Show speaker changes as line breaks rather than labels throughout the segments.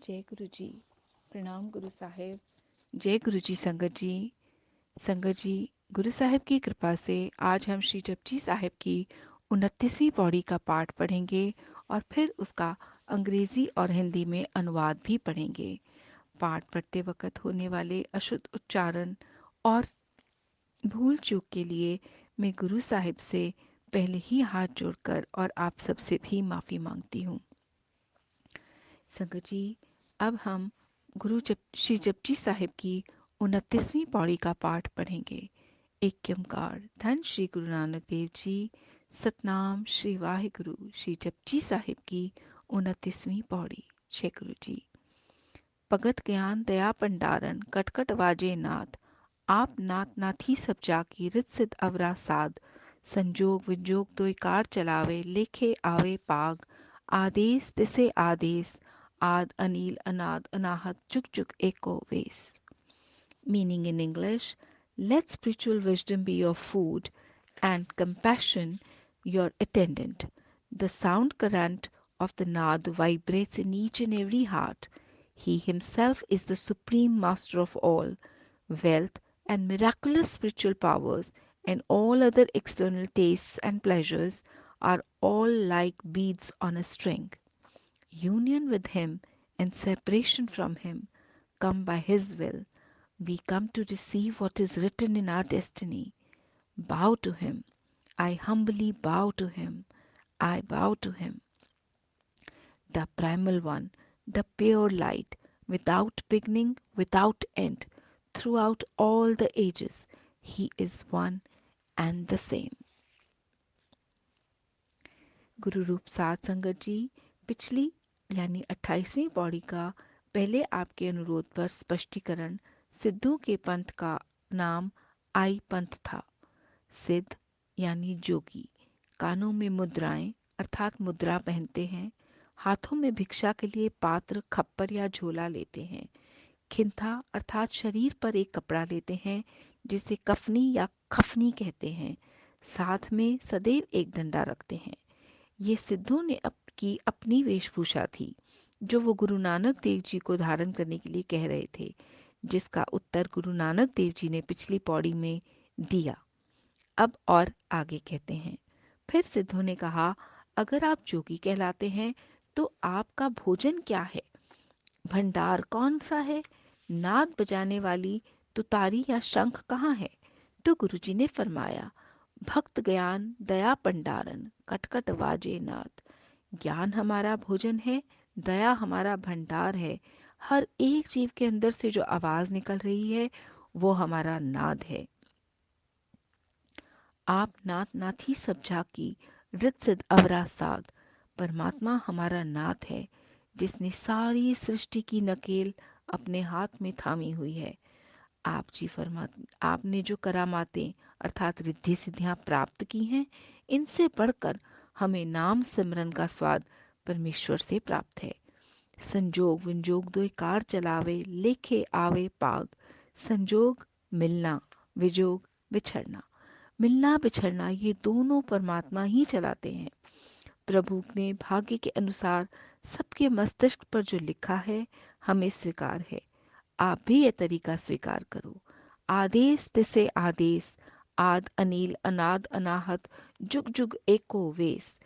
जय गुरु जी। प्रणाम गुरु साहिब। जय गुरु जी। संगत जी, गुरु साहिब की कृपा से आज हम श्री जपजी साहिब की 29वीं पौड़ी का पाठ पढ़ेंगे और फिर उसका अंग्रेजी और हिंदी में अनुवाद भी पढ़ेंगे। पाठ पढ़ते वक्त होने वाले अशुद्ध उच्चारण और भूल चूक के लिए मैं गुरु साहिब से पहले ही हाथ जोड़कर और आप सबसे भी माफ़ी मांगती हूँ। संगत जी, अब हम श्री जपजी साहिब की 29वीं पौड़ी का पाठ पढ़ेंगे। एक ओंकार। धन श्री गुरु नानक देव जी। सतनाम श्री वाहिगुरु। श्री जपजी साहिब की 29वीं पौड़ी। जय गुरु जी। भगत ज्ञान दया भंडारण कटकट वाजे नाथ। आप नाथ नाथी सब जाकी रित सिद्ध अवरा साध। संजोग विजोग दो कार चलावे लेखे आवे पाग। आदेश तिसे आदेश आद अनील अनाद अनाहत जुग जुग एको वेस। Meaning in English, let spiritual wisdom be your food and compassion your attendant. The sound current of the Nad vibrates in each and every heart. He himself is the supreme master of all. Wealth and miraculous spiritual powers and all other external tastes and pleasures are all like beads on a string. Union with him and separation from him come by his will. We come to receive what is written in our destiny. Bow to him. I humbly bow to him. I bow to him. The primal one, the pure light, without beginning, without end, throughout all the ages, he is one and the same. गुरु रूप साध संगत जी, पिछली यानी 28वीं पौड़ी का पहले आपके अनुरोध पर स्पष्टीकरण सिद्धों के पंथ का नाम आई पंथ था। सिद्ध यानी जोगी कानों में मुद्राएं अर्थात मुद्रा पहनते हैं, हाथों में भिक्षा के लिए पात्र खप्पर या झोला लेते हैं, खिंथा अर्थात शरीर पर एक कपड़ा लेते हैं जिसे कफनी या खफनी कहते हैं, साथ में सदैव एक डंडा रखते हैं। ये सिद्धों ने की अपनी वेशभूषा थी जो वो गुरु नानक देव जी को धारण करने के लिए कह रहे थे, जिसका उत्तर गुरु नानक देव जी ने पिछली पौड़ी में दिया। अब और आगे कहते हैं, फिर सिद्धों ने कहा, अगर आप जोगी कहलाते हैं तो आपका भोजन क्या है? भंडार कौन सा है? नाद बजाने वाली तुतारी या शंख कहाँ है? तो गुरुजी ने फरमाया, भक्त ज्ञान दया भंडारण कटकट वाजे नाद। ज्ञान हमारा भोजन है, दया हमारा भंडार है। हर एक जीव के अंदर से जो आवाज निकल रही है वो हमारा नाद है। आप नाथ नाथी सब झाकी रित सिद्ध अवरा साध। परमात्मा हमारा नाथ है जिसने सारी सृष्टि की नकेल अपने हाथ में थामी हुई है। आप जी आपने जो करामातें अर्थात रिद्धि सिद्धियां प्राप्त की हैं, इनसे बढ़कर हमें नाम सिमरन का स्वाद परमेश्वर से प्राप्त है। संजोग विंजोग दो कार चलावे लेखे आवे पाग। संजोग मिलना, विजोग बिछड़ना। मिलना बिछड़ना ये दोनों परमात्मा ही चलाते हैं। प्रभु ने भाग्य के अनुसार सबके मस्तिष्क पर जो लिखा है हमें स्वीकार है। आप भी ये तरीका स्वीकार करो। आदेश तिसे आदेश आद अनील अनाद अनाहत जुग जुग एको वेस।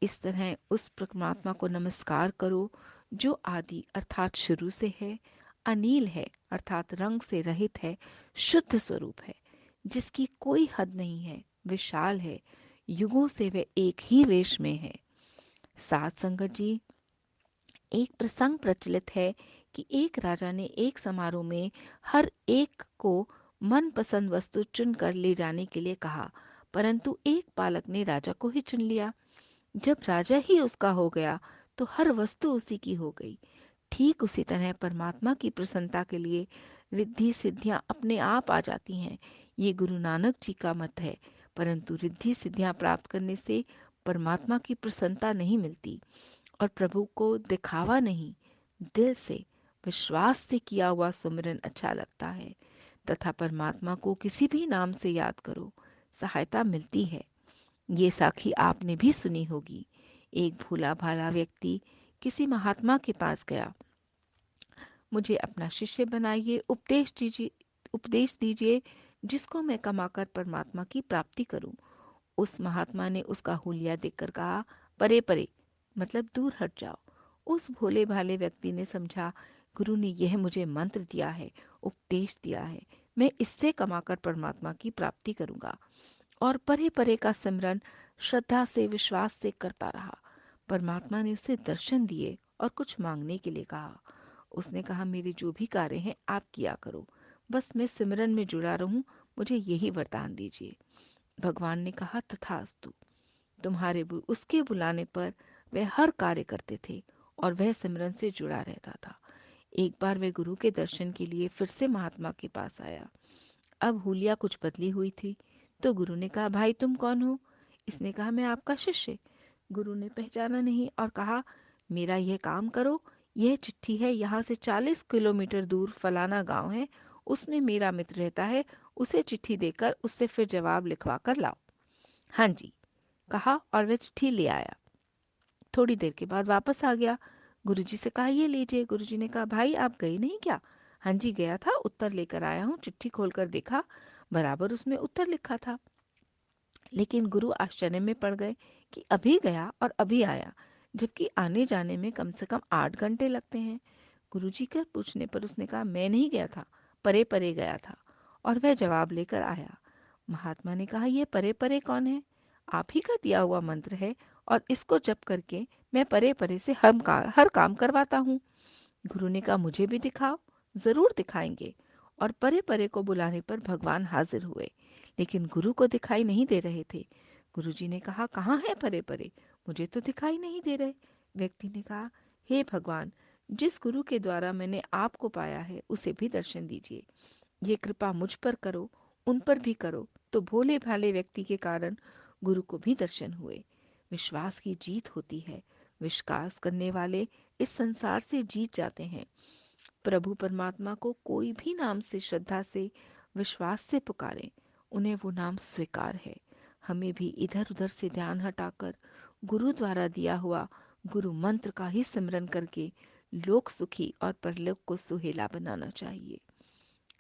इस तरह उस परमात्मा को नमस्कार करो जो आदि अर्थात शुरू से है, अनील है अर्थात रंग से रहित है, शुद्ध स्वरूप है, जिसकी कोई हद नहीं है, विशाल है, युगों से वह एक ही वेश में है। साध संगत जी, एक प्रसंग प्रचलित है कि एक राजा ने एक समारोह में हर एक को मनपसंद वस्तु चुनकर ले जाने के लिए कहा, परंतु एक बालक ने राजा को ही चुन लिया। जब राजा ही उसका हो गया तो हर वस्तु उसी की हो गई। ठीक उसी तरह परमात्मा की प्रसन्नता के लिए रिद्धि सिद्धियां अपने आप आ जाती हैं। ये गुरु नानक जी का मत है, परंतु रिद्धि सिद्धियां प्राप्त करने से परमात्मा की प्रसन्नता नहीं मिलती और प्रभु को दिखावा नहीं, दिल से विश्वास से किया हुआ सुमिरन अच्छा लगता है तथा परमात्मा को किसी भी नाम से याद करो, सहायता मिलती है। ये साखी आपने भी सुनी होगी। एक भोला भाला व्यक्ति किसी महात्मा के पास गया मुझे अपना शिष्य बनाइए, उपदेश दीजिए जिसको मैं कमाकर परमात्मा की प्राप्ति करूं। उस महात्मा ने उसका हुलिया देखकर कहा, परे परे, मतलब दूर हट जाओ। उस भोले भाले व्यक्ति ने समझा, गुरु ने यह मुझे मंत्र दिया है, उपदेश दिया है, मैं इससे कमाकर परमात्मा की प्राप्ति करूंगा। और परे परे का सिमरन श्रद्धा से, विश्वास से करता रहा। परमात्मा ने उसे दर्शन दिए और कुछ मांगने के लिए कहा। उसने कहा, मेरे जो भी कार्य हैं आप किया करो, बस मैं सिमरन में जुड़ा रहूं, मुझे यही वरदान दीजिए। भगवान ने कहा, तथास्तु। उसके बुलाने पर वह हर कार्य करते थे और वह सिमरन से जुड़ा रहता था। एक बार वह गुरु के दर्शन के लिए फिर से महात्मा के पास आया। अब हुलिया कुछ बदली हुई थी। तो गुरु ने कहा, भाई तुम कौन हो? इसने कहा, मैं आपका शिष्य। गुरु ने पहचाना नहीं और कहा, मेरा यह काम करो, यह चिट्ठी है, यहाँ से 40 किलोमीटर दूर फलाना गांव है, उसमें मेरा मित्र रहता है, उसे चिट्ठी देकर उससे फिर जवाब लिखवा कर लाओ। हाँ जी, कहा और वह चिट्ठी ले आया। थोड़ी देर के बाद वापस आ गया। गुरुजी से कहा, ये लीजिए। गुरुजी ने कहा, भाई आप गए नहीं क्या? हाँ जी गया था, उत्तर लेकर आया हूँ। चिट्ठी खोलकर देखा, बराबर उसमें उत्तर लिखा था। लेकिन गुरु आश्चर्य में पड़ गए कि अभी गया और अभी आया, जबकि आने जाने में कम से कम 8 घंटे लगते हैं। गुरुजी के पूछने पर उसने कहा, मैं नहीं गया था, परे परे गया था। और वह जवाब लेकर आया। महात्मा ने कहा, ये परे परे कौन है? आप ही का दिया हुआ मंत्र है और इसको जप करके मैं परे परे से हर काम करवाता हूँ। गुरु ने कहा, मुझे भी दिखाओ। जरूर दिखाएंगे। और परे परे को बुलाने पर भगवान हाजिर हुए, लेकिन गुरु को दिखाई नहीं दे रहे थे। गुरुजी ने कहा, कहाँ है परे परे? मुझे तो दिखाई नहीं दे रहे। व्यक्ति ने कहा, हे भगवान, जिस गुरु के द्वारा मैंने आपको पाया है उसे भी दर्शन दीजिए। ये कृपा मुझ पर करो, उन पर भी करो। तो भोले भाले व्यक्ति के कारण गुरु को भी दर्शन हुए। विश्वास की जीत होती है। विश्वास करने वाले इस संसार से जीत जाते हैं। प्रभु परमात्मा को कोई भी नाम से श्रद्धा से, विश्वास से पुकारें, उन्हें वो नाम स्वीकार है। हमें भी इधर उधर से ध्यान हटाकर गुरु द्वारा दिया हुआ गुरु मंत्र का ही सिमरन करके लोक सुखी और परलोक को सुहेला बनाना चाहिए।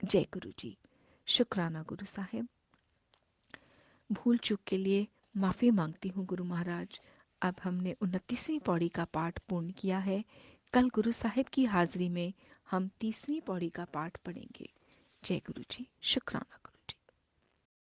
जय गुरु जी। शुक्राना गुरु साहिब। भूल चूक के लिए माफी मांगती हूँ गुरु महाराज। अब हमने 29वीं पौड़ी का पाठ पूर्ण किया है। कल गुरु साहिब की हाजिरी में हम 30वीं पौड़ी का पाठ पढ़ेंगे। जय गुरु जी। शुक्राना।